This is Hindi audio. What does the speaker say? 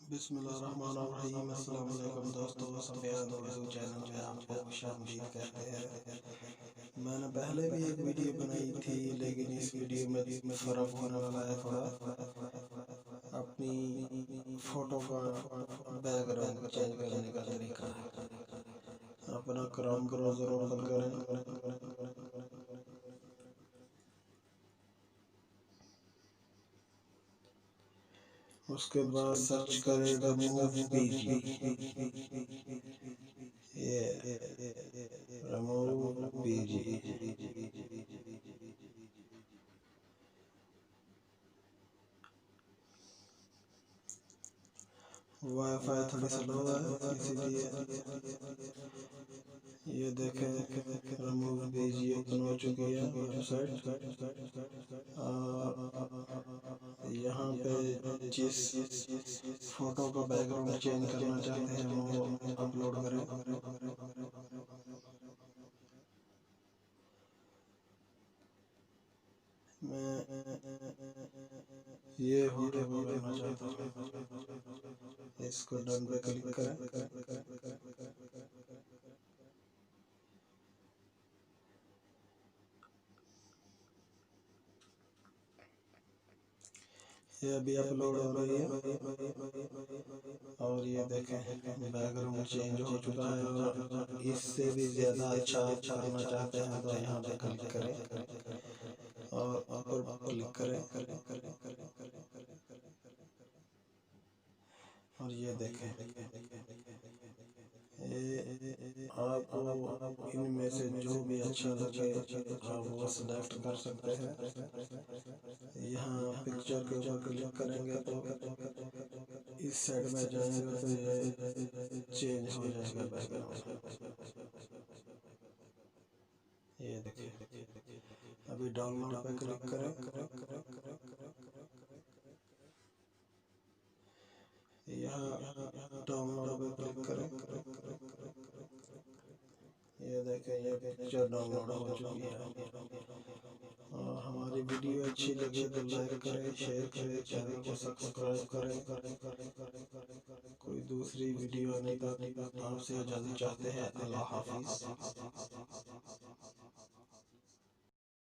बिस्मिल्लाहिर्रहमानिर्रहीम। अस्सलाम वालेकुम दोस्तों, सफ़ेद उर्दू चैनल में आपको खुशामदीद कहते हैं। मैंने पहले भी एक वीडियो बनाई थी, लेकिन इस वीडियो में फ़र्क होने वाला है थोड़ा। अपनी फ़ोटो का बैकग्राउंड चेंज करने का तरीका है। अपना क्रोम ब्राउज़र ओपन करें। उसके बाद सर्च करें रिमूव पीजी। ये रिमूव पीजी। वाईफाई थोड़ी स्लो है, इसीलिए ये देखें रिमूव पीजी ओपन हो चुकी है वेबसाइट। यहाँ पे जिस फोटो का बैकग्राउंड चेंज करना चाहते हैं वो अपलोड करें। मैं ये फोटो को करना चाहता हूँ, इसको डन पे क्लिक करें। ये अभी अपलोड हो रही है और ये देखें बैकग्राउंड चेंज हो चुका है। और इससे भी ज़्यादा अच्छा आप करना चाहते हैं तो यहाँ पे क्लिक करें और ऊपर क्लिक करें और ये देखें आपको इनमें से जो भी अच्छा लगे आप वो सिलेक्ट कर सकते हैं। यहाँ पिक्चर के ऊपर क्लिक करेंगे तो इस साइड में जाएंगे तो ये चेंज हो जाएगा बैकग्राउंड। ये देखिए अभी डाउनलोड पे क्लिक करें। यहाँ डाउनलोड पे क्लिक करें। ये देखें ये पिक्चर डाउनलोड हो चुकी है। और हमारी वीडियो अच्छी लगे तो लाइक करें, शेयर करें, चैनल को सब्सक्राइब करें। कोई दूसरी वीडियो आने तक आपसे इजाज़त चाहते हैं। अल्लाह हाफिज़।